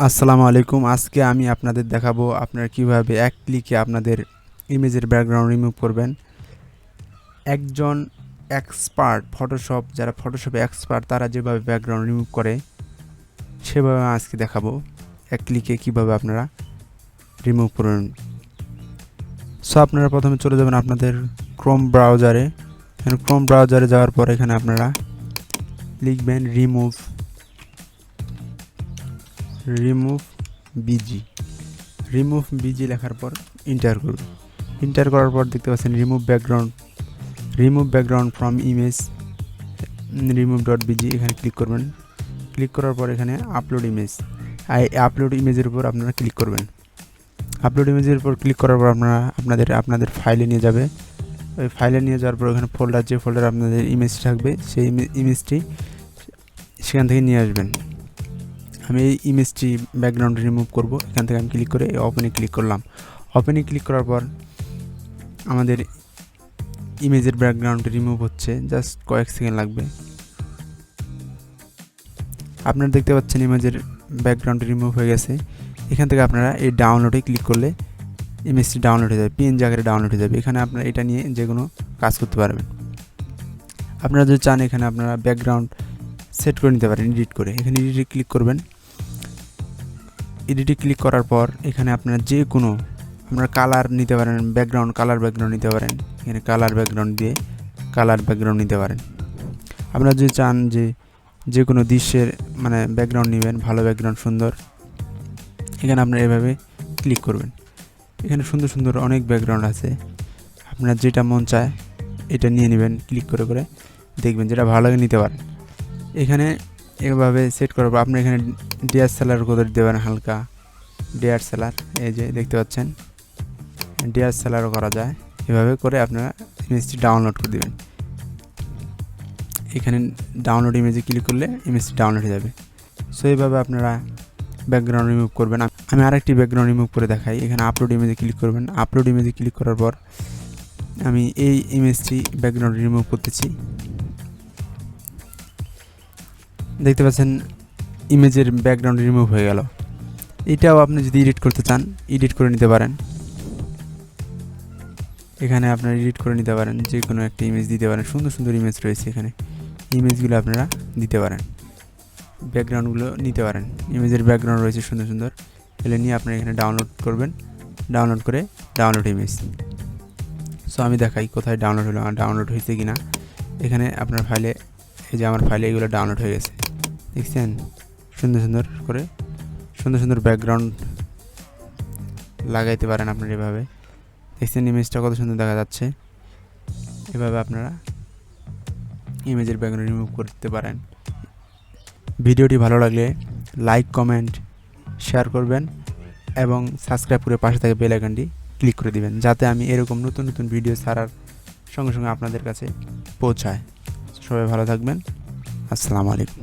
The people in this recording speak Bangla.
আসসালামু আলাইকুম। আজকে আমি আপনাদের দেখাবো আপনারা কিভাবে এক ক্লিকে আপনাদের ইমেজের ব্যাকগ্রাউন্ড রিমুভ করবেন। একজন এক্সপার্ট যারা ফটোশপে এক্সপার্ট তারা যেভাবে ব্যাকগ্রাউন্ড রিমুভ করে সেভাবে আজকে দেখাবো এক ক্লিকে কিভাবে আপনারা রিমুভ করবেন। সো আপনারা প্রথমে চলে যাবেন আপনাদের ক্রোম ব্রাউজারে। ক্রোম ব্রাউজারে যাওয়ার পর এখানে আপনারা লিখবেন রিমুভ বিজি লেখার পর ইন্টার করবেন। ইন্টার করার পর দেখতে পাচ্ছেন remove background from image remove.bg এখানে ক্লিক করবেন। ক্লিক করার পর এখানে আপলোড ইমেজের উপর আপনারা ক্লিক করবেন। আপলোড ইমেজের উপর ক্লিক করার পর আপনাদের ফাইলে নিয়ে যাবে। ওই ফাইলে নিয়ে যাওয়ার পর এখানে যে ফোল্ডার আপনাদের ইমেজটি থাকবে সেই ইমেজটি সেখান থেকে নিয়ে আসবেন। আমি এই ইমেজটি ব্যাকগ্রাউন্ড রিমুভ করব। এখান থেকে আমি ক্লিক করে ওপেনে ক্লিক করলাম। ওপেনে ক্লিক করার পর আমাদের ইমেজের ব্যাকগ্রাউন্ড রিমুভ হচ্ছে, জাস্ট কয়েক সেকেন্ড লাগবে। আপনারা দেখতে পাচ্ছেন ইমেজের ব্যাকগ্রাউন্ড রিমুভ হয়ে গেছে। এখান থেকে আপনারা এই ডাউনলোডে ক্লিক করলে ইমেজটি ডাউনলোড হয়ে যাবে, পিএনজি আকারে ডাউনলোড হয়ে যাবে। এখানে আপনারা এটা নিয়ে যে কোনো কাজ করতে পারবেন। আপনারা যদি চান এখানে আপনারা ব্যাকগ্রাউন্ড সেট করে নিতে পারেন এডিট করে। এখানে এডিটে ক্লিক করবেন। এডিটে ক্লিক করার পর এখানে আপনারা যে কোনো কালার নিতে পারেন, কালার ব্যাকগ্রাউন্ড নিতে পারেন। এখানে কালার ব্যাকগ্রাউন্ড নিতে পারেন। আপনারা যদি চান যে কোনো দৃশ্যের ব্যাকগ্রাউন্ড নেবেন, ভালো ব্যাকগ্রাউন্ড সুন্দর, এখানে আপনারা এভাবে ক্লিক করবেন। এখানে সুন্দর সুন্দর অনেক ব্যাকগ্রাউন্ড আছে, আপনার যেটা মন চায় এটা নিয়ে নেবেন। ক্লিক করে করে দেখবেন যেটা ভালো লাগে নিতে পারেন। এখানে এভাবে সেট করার পর আপনি এখানে ডিএসএলআর করে দিতে পারেন, হালকা ডিএসএলআর, এই যে দেখতে পাচ্ছেন ডিএসএলআরও করা যায়। এভাবে করে আপনারা ইমেজটি ডাউনলোড করে দেবেন। এখানে ডাউনলোড ইমেজে ক্লিক করলে ইমেজটি ডাউনলোড হয়ে যাবে। সো এইভাবে আপনারা ব্যাকগ্রাউন্ড রিমুভ করবেন। আমি আরেকটি ব্যাকগ্রাউন্ড রিমুভ করে দেখাই। এখানে আপলোড ইমেজে ক্লিক করবেন। আপলোড ইমেজে ক্লিক করার পর আমি এই ইমেজটি ব্যাকগ্রাউন্ড রিমুভ করতেছি। দেখতে পাচ্ছেন ইমেজের ব্যাকগ্রাউন্ড রিমুভ হয়ে গেল। এটাও আপনি যদি এডিট করতে চান এডিট করে নিতে পারেন। এখানে আপনারা এডিট করে নিতে পারেন, যে কোনো একটা ইমেজ দিতে পারেন। সুন্দর সুন্দর ইমেজ রয়েছে এখানে, ইমেজগুলো আপনারা দিতে পারেন, ব্যাকগ্রাউন্ডগুলো নিতে পারেন। ইমেজের ব্যাকগ্রাউন্ড রয়েছে সুন্দর সুন্দর, এগুলো নিয়ে আপনারা এখানে ডাউনলোড করবেন। ডাউনলোড করে ডাউনলোড ইমেজ। সো আমি দেখাই কোথায় ডাউনলোড হলো, ডাউনলোড হয়েছে কিনা। এখানে আপনার ফাইলে, এই যে আমার ফাইলে এগুলো ডাউনলোড হয়ে গেছে, দেখছেন? সুন্দর সুন্দর ব্যাকগ্রাউন্ড লাগাইতে পারেন আপনারা এভাবে। দেখছেন ইমেজটা কত সুন্দর দেখা যাচ্ছে। এভাবে আপনারা ইমেজের ব্যাকগ্রাউন্ড রিমুভ করতে পারেন। ভিডিওটি ভালো লাগলে লাইক, কমেন্ট, শেয়ার করবেন এবং সাবস্ক্রাইব করে পাশে থাকা বেল আইকনটি ক্লিক করে দিবেন, যাতে আমি এরকম নতুন নতুন ভিডিও ছাড়ার সঙ্গে সঙ্গে আপনাদের কাছে পৌঁছায়। সবাই ভালো থাকবেন। আসসালামু আলাইকুম।